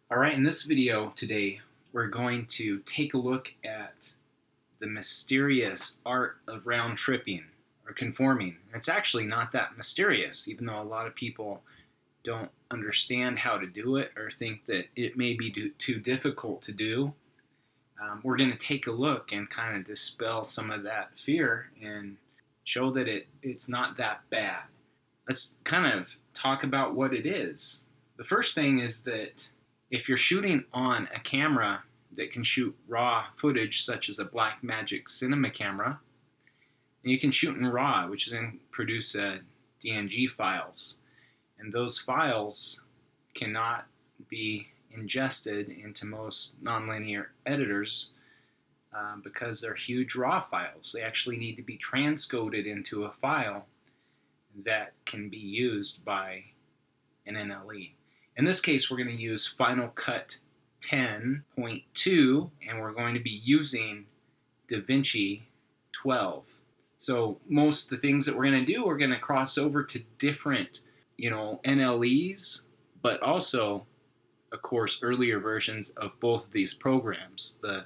Alright, in this video today, we're going to take a look at the mysterious art of round tripping, or conforming. It's actually not that mysterious, even though a lot of people don't understand how to do it or think that it may be too difficult to do. We're going to take a look and kind of dispel some of that fear and show that it's not that bad. Let's kind of talk about what it is. The first thing is that if you're shooting on a camera that can shoot raw footage, such as a Blackmagic cinema camera, and you can shoot in RAW, which then produce DNG files, and those files cannot be ingested into most nonlinear editors because they're huge raw files. They actually need to be transcoded into a file that can be used by an NLE. In this case, we're going to use Final Cut 10.2, and we're going to be using DaVinci 12. So most of the things that we're going to do, we're going to cross over to different, NLEs, but also, of course, earlier versions of both of these programs. The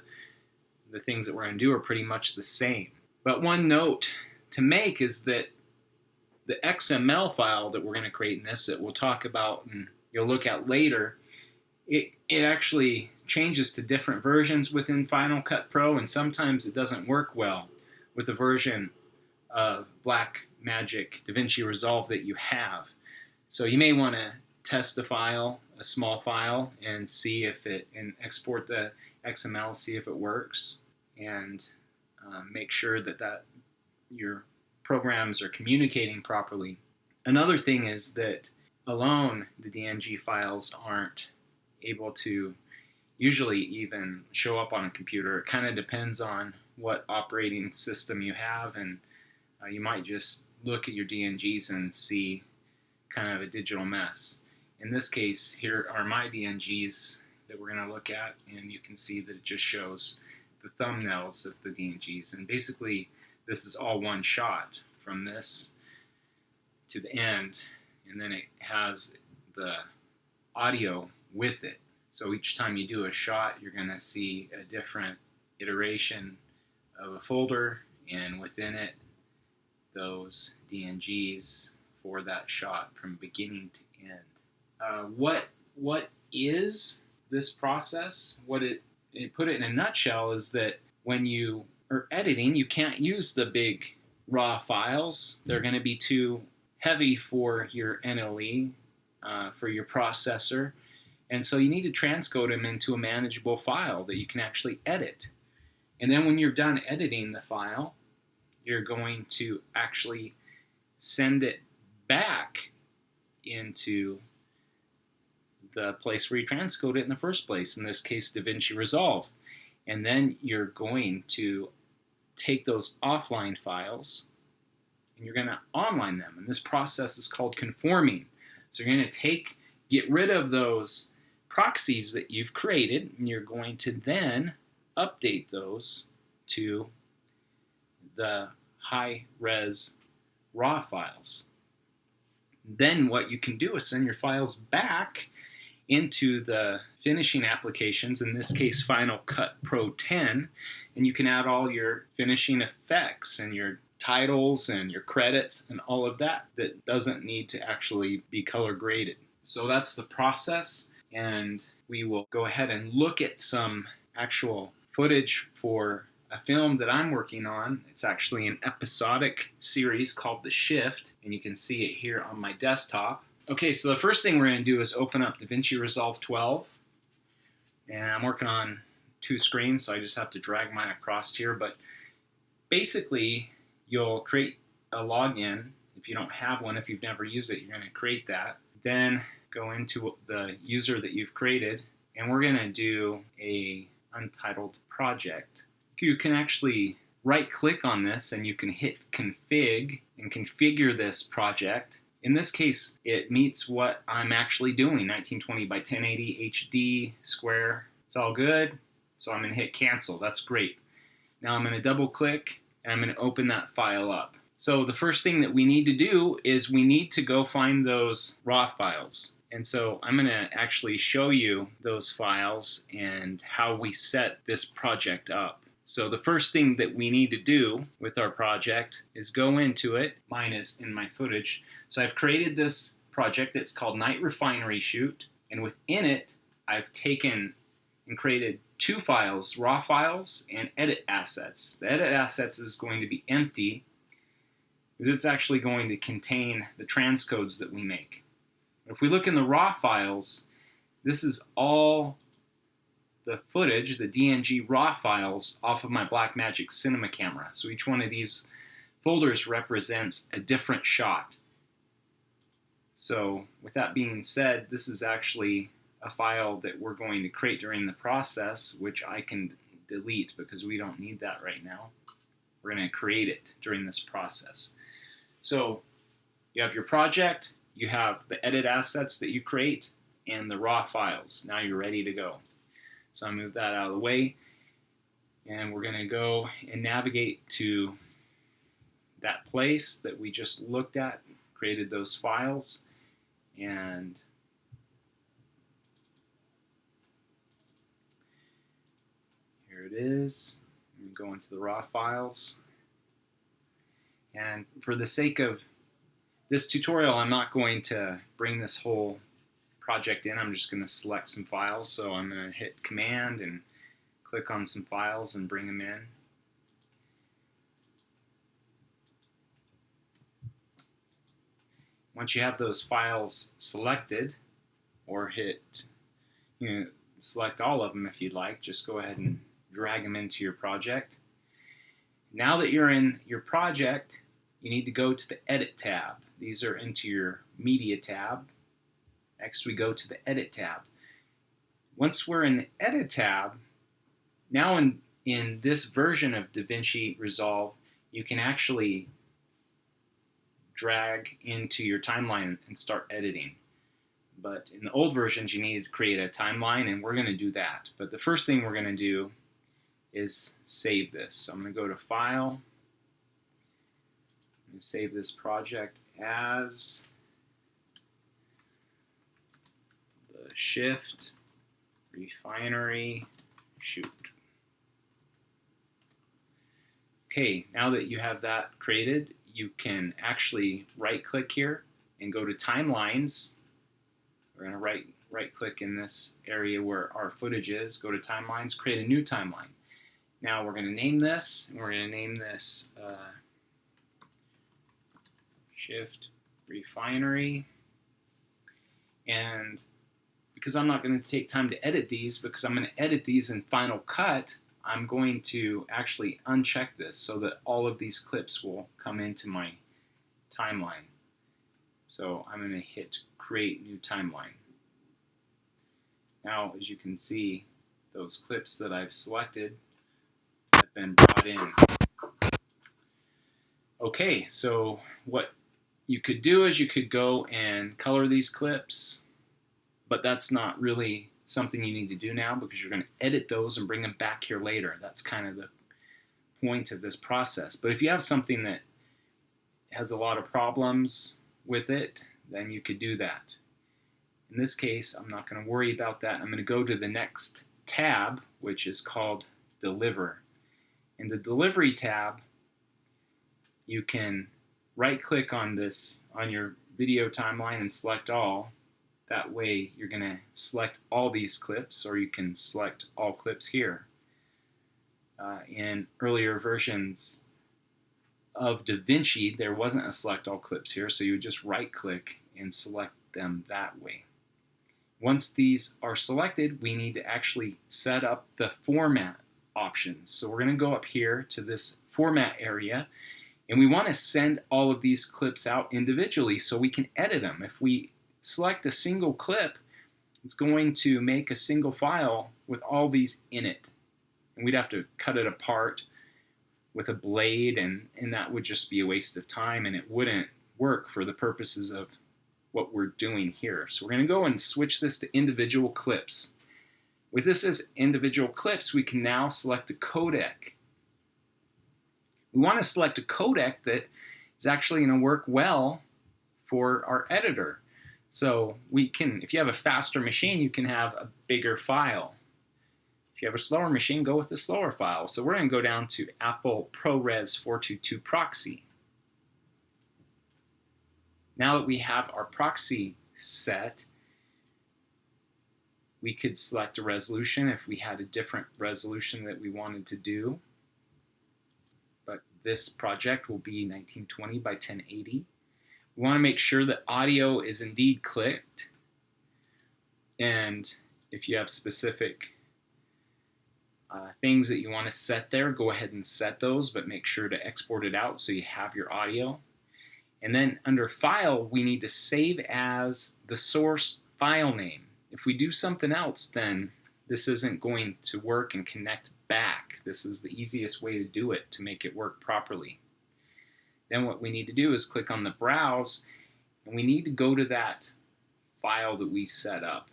things that we're going to do are pretty much the same. But one note to make is that the XML file that we're going to create in this, that we'll talk about and you'll look at later, it actually changes to different versions within Final Cut Pro, and sometimes it doesn't work well with the version of Blackmagic DaVinci Resolve that you have. So you may want to test a file, a small file, and see if and export the XML, see if it works, and make sure that your programs are communicating properly. Another thing is that alone, the DNG files aren't able to usually even show up on a computer. It kind of depends on what operating system you have, and you might just look at your DNGs and see kind of a digital mess. In this case, here are my DNGs that we're going to look at, and you can see that it just shows the thumbnails of the DNGs, and basically this is all one shot from this to the end, and then it has the audio with it. So each time you do a shot, you're going to see a different iteration of a folder, and within it, those DNGs for that shot from beginning to end. What is this process? What it put it in a nutshell is that when you are editing, you can't use the big raw files. They're going to be too heavy for your NLE, for your processor, and so you need to transcode them into a manageable file that you can actually edit. And then when you're done editing the file, you're going to actually send it back into the place where you transcode it in the first place, in this case DaVinci Resolve. And then you're going to take those offline files and you're going to online them, and this process is called conforming. So you're going to get rid of those proxies that you've created, and you're going to then update those to the high-res raw files. Then what you can do is send your files back into the finishing applications, in this case Final Cut Pro 10, and you can add all your finishing effects and your titles and your credits and all of that doesn't need to actually be color graded. So that's the process, and we will go ahead and look at some actual footage for a film that I'm working on. It's actually an episodic series called The Shift, and you can see it here on my desktop. Okay, so the first thing we're going to do is open up DaVinci Resolve 12, and I'm working on two screens, so I just have to drag mine across here. But basically, you'll create a login. If you don't have one, if you've never used it, you're going to create that. Then go into the user that you've created, and we're going to do a untitled project. You can actually right-click on this, and you can hit config and configure this project. In this case, it meets what I'm actually doing, 1920 by 1080 HD square. It's all good, so I'm going to hit cancel. That's great. Now I'm going to double-click, and I'm going to open that file up. So the first thing that we need to do is we need to go find those raw files. And so I'm going to actually show you those files and how we set this project up. So the first thing that we need to do with our project is go into it. Mine is in my footage. So I've created this project that's called Night Refinery Shoot. And within it, I've taken and created two files, raw files and edit assets. The edit assets is going to be empty because it's actually going to contain the transcodes that we make. If we look in the raw files, this is all the footage, the DNG raw files off of my Blackmagic Cinema camera. So each one of these folders represents a different shot. So with that being said, this is actually a file that we're going to create during the process, which I can delete because we don't need that right now. We're going to create it during this process. So you have your project, you have the edit assets that you create, and the raw files. Now you're ready to go. So I move that out of the way, and we're going to go and navigate to that place that we just looked at, created those files, and here it is. We go into the raw files, and for the sake of this tutorial, I'm not going to bring this whole project in. I'm just going to select some files. So I'm going to hit Command and click on some files and bring them in. Once you have those files selected, or hit, select all of them if you'd like, just go ahead and drag them into your project. Now that you're in your project, you need to go to the Edit tab. These are into your Media tab. Next we go to the Edit tab. Once we're in the Edit tab, now in this version of DaVinci Resolve, you can actually drag into your timeline and start editing. But in the old versions, you needed to create a timeline, and we're going to do that. But the first thing we're going to do is save this. So I'm going to go to File, and save this project as the Shift Refinery Shoot. Okay, now that you have that created, you can actually right-click here and go to Timelines. We're going to right-click in this area where our footage is, go to Timelines, create a new timeline. Now we're going to name this, and we're going to name this Shift Refinery. And because I'm not going to take time to edit these, because I'm going to edit these in Final Cut, I'm going to actually uncheck this so that all of these clips will come into my timeline. So I'm going to hit Create New Timeline. Now, as you can see, those clips that I've selected have been brought in. Okay, so what you could do is you could go and color these clips, but that's not really something you need to do now because you're going to edit those and bring them back here later. That's kind of the point of this process. But if you have something that has a lot of problems with it, then you could do that. In this case, I'm not going to worry about that. I'm going to go to the next tab, which is called Deliver. In the Delivery tab, you can right-click on this, on your video timeline, and select all. That way you're going to select all these clips, or you can select all clips here. In earlier versions of DaVinci, there wasn't a select all clips here, so you would just right-click and select them that way. Once these are selected, we need to actually set up the format options. So we're going to go up here to this format area, and we want to send all of these clips out individually so we can edit them. If we select a single clip, it's going to make a single file with all these in it. And we'd have to cut it apart with a blade, and that would just be a waste of time, and it wouldn't work for the purposes of what we're doing here. So we're going to go and switch this to individual clips. With this as individual clips, we can now select a codec. We want to select a codec that is actually going to work well for our editor. So we can, if you have a faster machine, you can have a bigger file. If you have a slower machine, go with the slower file. So we're going to go down to Apple ProRes 422 proxy. Now that we have our proxy set, we could select a resolution if we had a different resolution that we wanted to do. But this project will be 1920 by 1080. We want to make sure that audio is indeed clicked. And if you have specific things that you want to set there, go ahead and set those, but make sure to export it out so you have your audio. And then under File, we need to save as the source file name. If we do something else, then this isn't going to work and connect back. This is the easiest way to do it to make it work properly. Then what we need to do is click on the Browse, and we need to go to that file that we set up.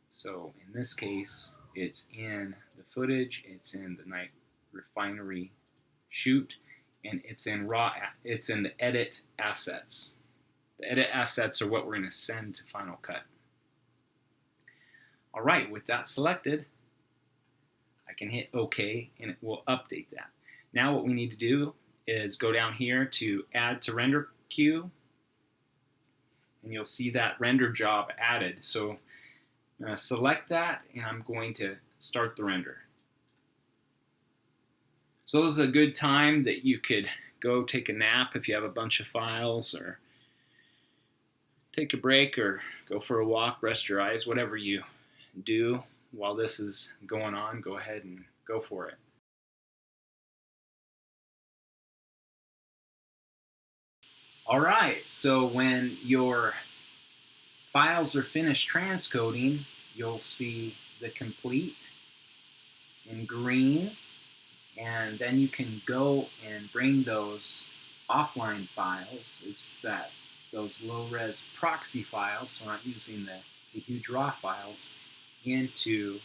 So in this case, it's in the footage, it's in the night refinery shoot, and it's in the edit assets. The edit assets are what we're going to send to Final Cut. All right, with that selected, I can hit OK and it will update that. Now what we need to do is go down here to Add to Render Queue, and you'll see that render job added. So I'm going to select that and I'm going to start the render. So this is a good time that you could go take a nap if you have a bunch of files, or take a break, or go for a walk, rest your eyes, whatever you do while this is going on, go ahead and go for it. All right, so when your files are finished transcoding, you'll see the complete in green, and then you can go and bring those offline files. It's those low-res proxy files, so we're not using the huge raw files, into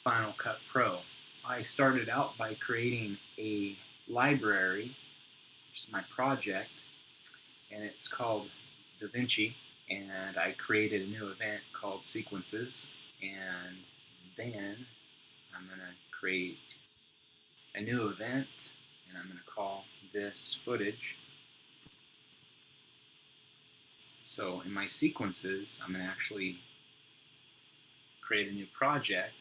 Final Cut Pro. I started out by creating a library, which is my project, and it's called DaVinci, and I created a new event called Sequences, and then I'm going to create a new event, and I'm going to call this footage. So in my sequences, I'm going to actually create a new project.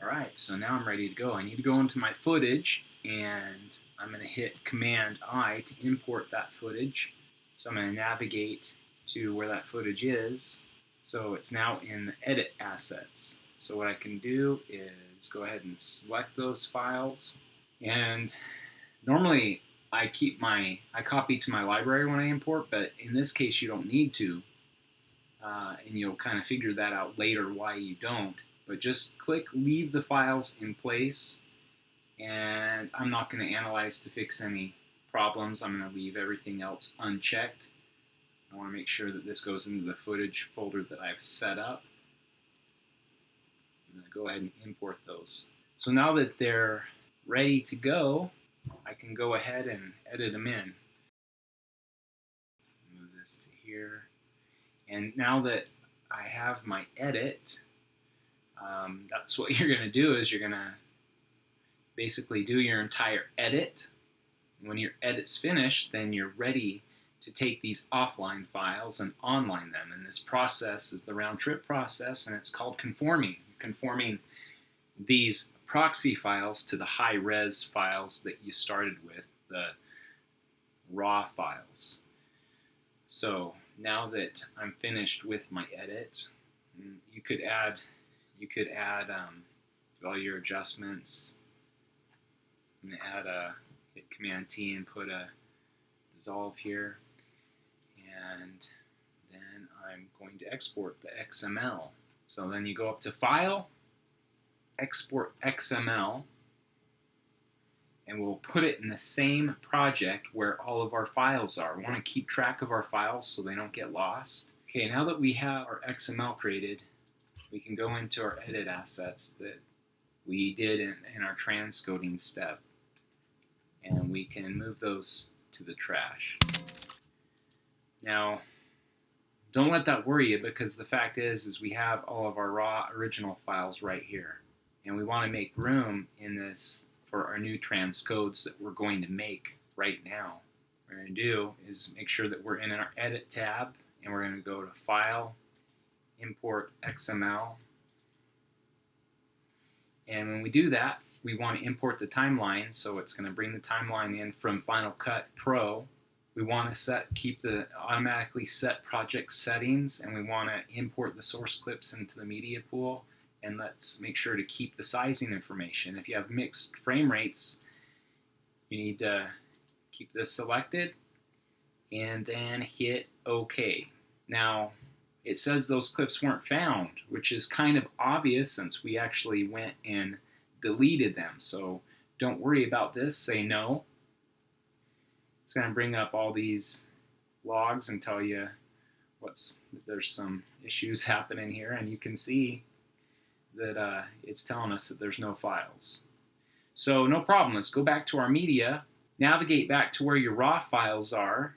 All right, so now I'm ready to go. I need to go into my footage, and I'm going to hit Command-I to import that footage. So I'm going to navigate to where that footage is. So it's now in the Edit Assets. So what I can do is go ahead and select those files. And normally I copy to my library when I import, but in this case you don't need to. And you'll kind of figure that out later why you don't. But just click Leave the Files in Place, and I'm not going to analyze to fix any problems. I'm going to leave everything else unchecked. I want to make sure that this goes into the footage folder that I've set up. I'm going to go ahead and import those. So now that they're ready to go, I can go ahead and edit them in. Move this to here. And now that I have my edit, that's what you're going to do, is you're going to basically do your entire edit. When your edit's finished, then you're ready to take these offline files and online them. And this process is the round trip process, and it's called conforming. Conforming these proxy files to the high-res files that you started with, the raw files. So now that I'm finished with my edit, you could add all your adjustments, and hit Command-T and put a dissolve here, and then I'm going to export the XML. So then you go up to File, Export XML, and we'll put it in the same project where all of our files are. We want to keep track of our files so they don't get lost. Okay, now that we have our XML created, we can go into our edit assets that we did in our transcoding step, and we can move those to the trash. Now, don't let that worry you, because the fact is we have all of our raw original files right here. And we want to make room in this for our new transcodes that we're going to make right now. What we're going to do is make sure that we're in our Edit tab, and we're going to go to File, Import XML. And when we do that, we want to import the timeline, so it's going to bring the timeline in from Final Cut Pro. We want to keep the automatically set project settings, and we want to import the source clips into the media pool. And let's make sure to keep the sizing information. If you have mixed frame rates, you need to keep this selected and then hit OK. Now, it says those clips weren't found, which is kind of obvious since we actually went and deleted them. So don't worry about this, say no. It's going to bring up all these logs and tell you there's some issues happening here, and you can see that it's telling us that there's no files. So no problem, let's go back to our media, navigate back to where your raw files are.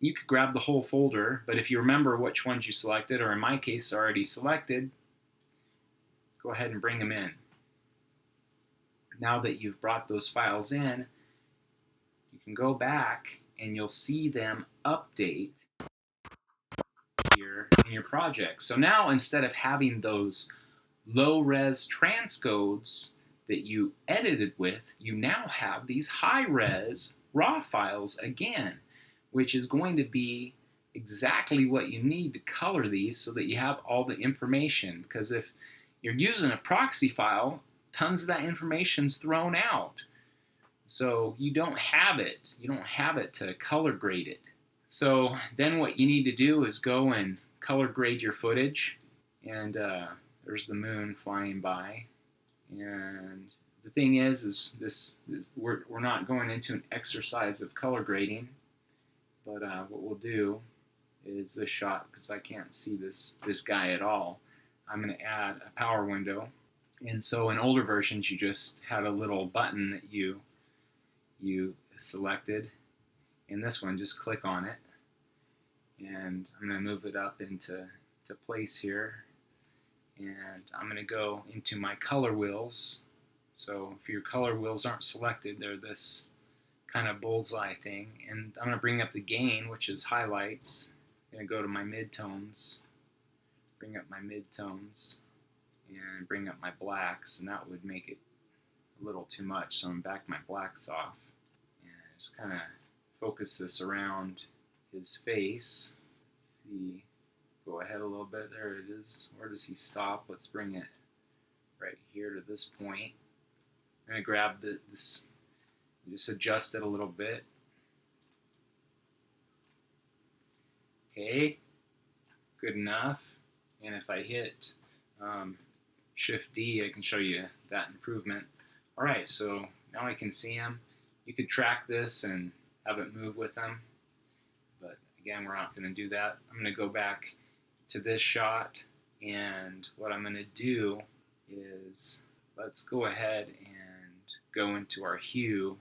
You could grab the whole folder, but if you remember which ones you selected, or in my case already selected, go ahead and bring them in. Now that you've brought those files in, you can go back and you'll see them update here in your project. So now, instead of having those low-res transcodes that you edited with, you now have these high-res raw files again, which is going to be exactly what you need to color these so that you have all the information. Because if you're using a proxy file, tons of that information's thrown out. So you don't have it. You don't have it to color grade it. So then what you need to do is go and color grade your footage. And there's the moon flying by. And the thing is we're not going into an exercise of color grading. But what we'll do is this shot, because I can't see this guy at all, I'm going to add a power window. And so in older versions, you just had a little button that you selected. In this one, just click on it. And I'm going to move it up into place here. And I'm going to go into my color wheels. So if your color wheels aren't selected, they're this kind of bullseye thing. And I'm going to bring up the gain, which is highlights. I'm going to go to my midtones, bring up my midtones, and bring up my blacks, and that would make it a little too much. So I'm back my blacks off. And just kind of focus this around his face. Let's see, go ahead a little bit. There it is. Where does he stop? Let's bring it right here to this point. I'm going to grab this, just adjust it a little bit. Okay, good enough. And if I hit Shift D, I can show you that improvement. All right, so now I can see him. You could track this and have it move with them, but again, we're not going to do that. I'm going to go back to this shot, and what I'm going to do is let's go ahead and go into our hue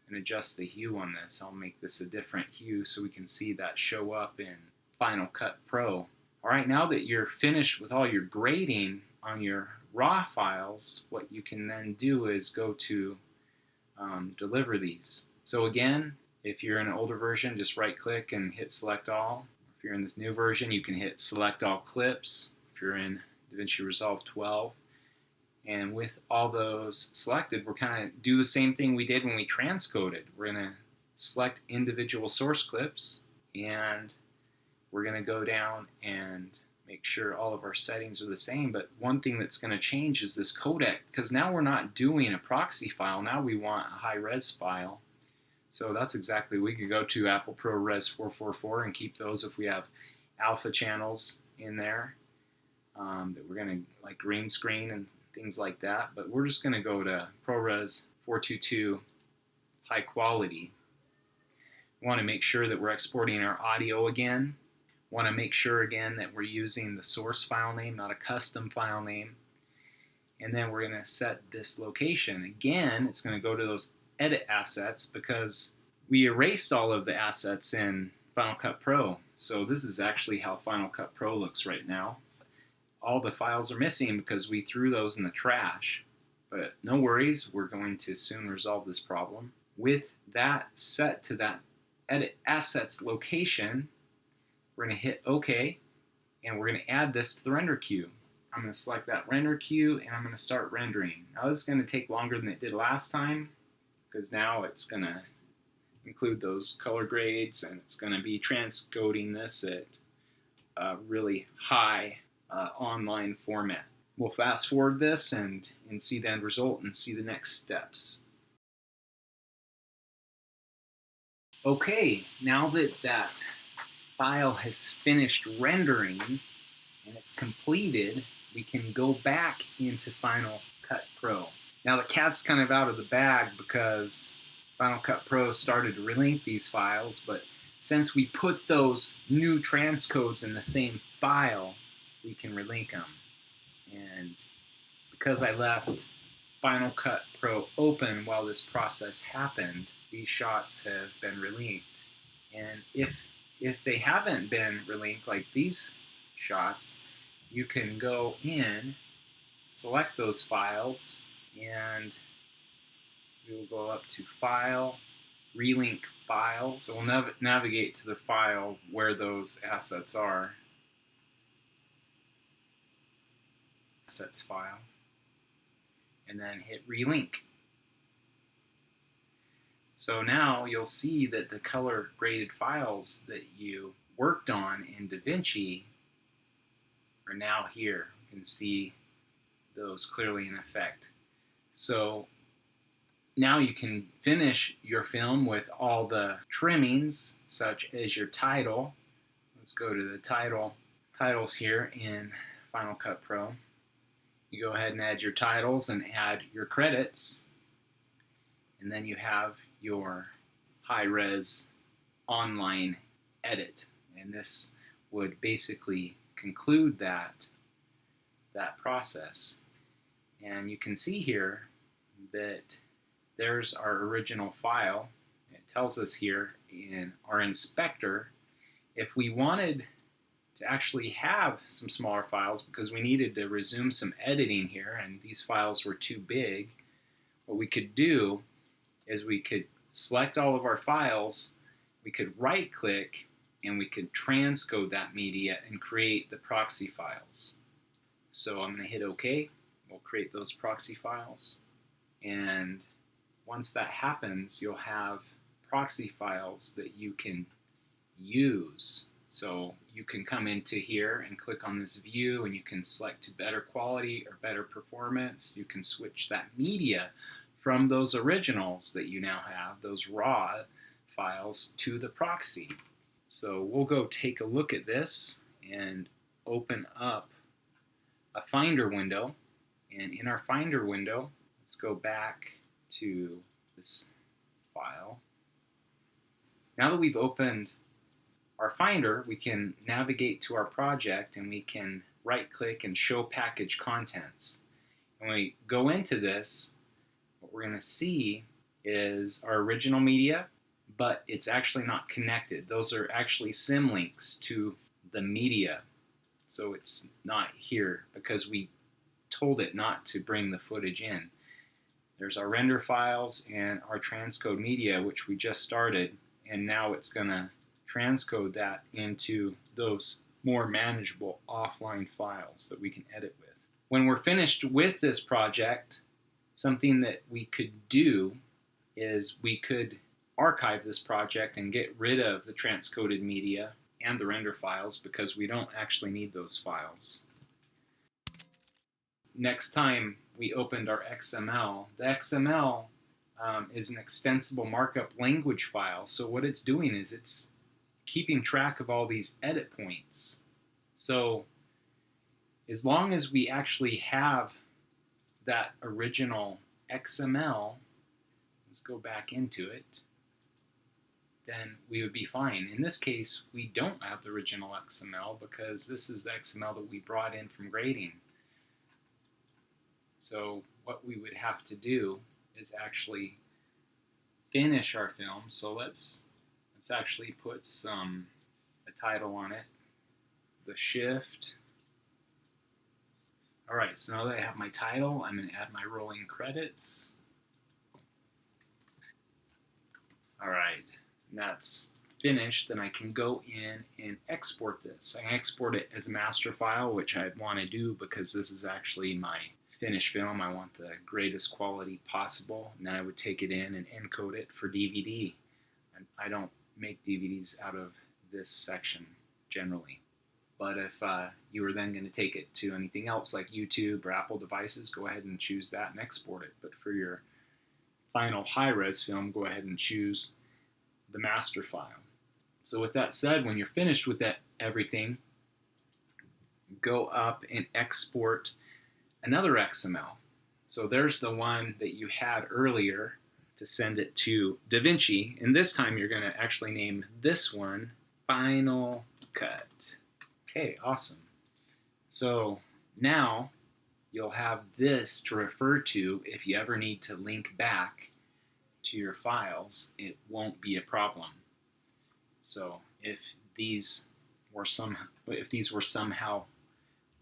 and adjust the hue on this. I'll make this a different hue so we can see that show up in Final Cut Pro. All right, now that you're finished with all your grading on your raw files, what you can then do is go to deliver these. So again, if you're in an older version, just right click and hit select all. If you're in this new version, you can hit select all clips. If you're in DaVinci Resolve 12. And with all those selected, we're kind of do the same thing we did when we transcoded. We're going to select individual source clips, and we're going to go down and make sure all of our settings are the same. But one thing that's going to change is this codec, because now we're not doing a proxy file. Now we want a high-res file. So that's exactly, we could go to Apple ProRes 444 and keep those if we have alpha channels in there that we're going to, like green screen and things like that. But we're just going to go to ProRes 422 high quality. We want to make sure that we're exporting our audio again. Want to make sure again that we're using the source file name, not a custom file name. And then we're going to set this location. Again, it's going to go to those edit assets, because we erased all of the assets in Final Cut Pro. So this is actually how Final Cut Pro looks right now. All the files are missing because we threw those in the trash. But no worries, we're going to soon resolve this problem. With that set to that edit assets location, we're going to hit OK, and we're going to add this to the render queue. I'm going to select that render queue, and I'm going to start rendering. Now this is going to take longer than it did last time, because now it's going to include those color grades, and it's going to be transcoding this at a really high online format. We'll fast forward this and see the end result and see the next steps. Okay, now that that file has finished rendering and it's completed, we can go back into Final Cut Pro. Now the cat's kind of out of the bag because Final Cut Pro started to relink these files, but since we put those new transcodes in the same file, we can relink them. And because I left Final Cut Pro open while this process happened, these shots have been relinked. And if they haven't been relinked, like these shots, you can go in, select those files, and we will go up to File, Relink Files. So we'll navigate to the file where those assets are. Assets file, and then hit Relink. So now you'll see that the color graded files that you worked on in DaVinci are now here. You can see those clearly in effect. So now you can finish your film with all the trimmings, such as your title. Let's go to the titles here in Final Cut Pro. You go ahead and add your titles and add your credits, and then you have your high-res online edit, and this would basically conclude that process. And you can see here that there's our original file. It tells us here in our inspector if we wanted to actually have some smaller files because we needed to resume some editing here and these files were too big, what we could do is we could select all of our files, we could right click, and we could transcode that media and create the proxy files. So I'm going to hit OK. We'll create those proxy files, and once that happens, you'll have proxy files that you can use. So you can come into here and click on this view, and you can select to better quality or better performance. You can switch that media from those originals that you now have, those raw files, to the proxy. So we'll go take a look at this and open up a Finder window. And in our Finder window, let's go back to this file. Now that we've opened our Finder, we can navigate to our project and we can right click and show package contents. When we go into this, what we're going to see is our original media, but it's actually not connected. Those are actually symlinks to the media. So it's not here because we told it not to bring the footage in. There's our render files and our transcode media, which we just started, and now it's going to transcode that into those more manageable offline files that we can edit with. When we're finished with this project, something that we could do is we could archive this project and get rid of the transcoded media and the render files because we don't actually need those files. Next time we opened our XML, the XML is an extensible markup language file. So what it's doing is it's keeping track of all these edit points. So as long as we actually have that original XML, let's go back into it, then we would be fine. In this case, we don't have the original XML because this is the XML that we brought in from grading. So what we would have to do is actually finish our film. So let's actually put a title on it. The Shift. All right, so now that I have my title, I'm going to add my rolling credits. All right, and that's finished. Then I can go in and export this. I can export it as a master file, which I want to do because this is actually my finished film. I want the greatest quality possible. And then I would take it in and encode it for DVD. I don't make DVDs out of this section generally. But if you were then going to take it to anything else like YouTube or Apple devices, go ahead and choose that and export it. But for your final high-res film, go ahead and choose the master file. So with that said, when you're finished with everything, go up and export another XML. So there's the one that you had earlier to send it to DaVinci. And this time you're going to actually name this one Final Cut. Okay, awesome. So now you'll have this to refer to if you ever need to link back to your files. It won't be a problem. So if these were somehow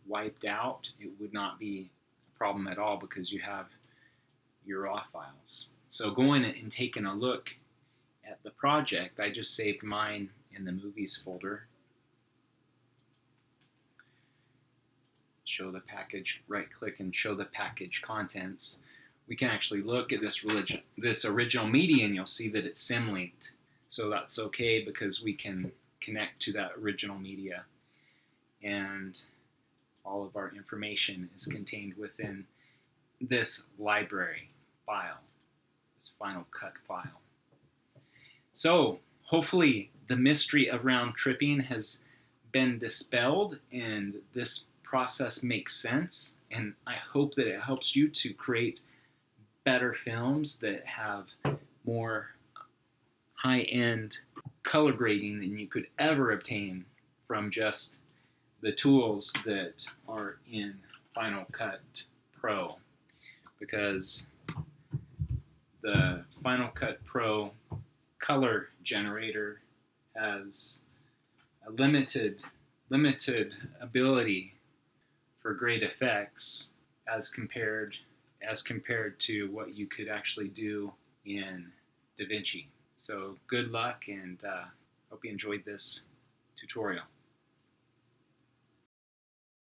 wiped out, it would not be a problem at all because you have your raw files. So going and taking a look at the project, I just saved mine in the movies folder. Show the package, right click and show the package contents. We can actually look at this original media and you'll see that it's symlinked. So that's okay because we can connect to that original media and all of our information is contained within this library file, this Final Cut file. So hopefully the mystery of round tripping has been dispelled and this process makes sense, and I hope that it helps you to create better films that have more high-end color grading than you could ever obtain from just the tools that are in Final Cut Pro, because the Final Cut Pro color generator has a limited ability for great effects as compared to what you could actually do in DaVinci. So good luck, and hope you enjoyed this tutorial.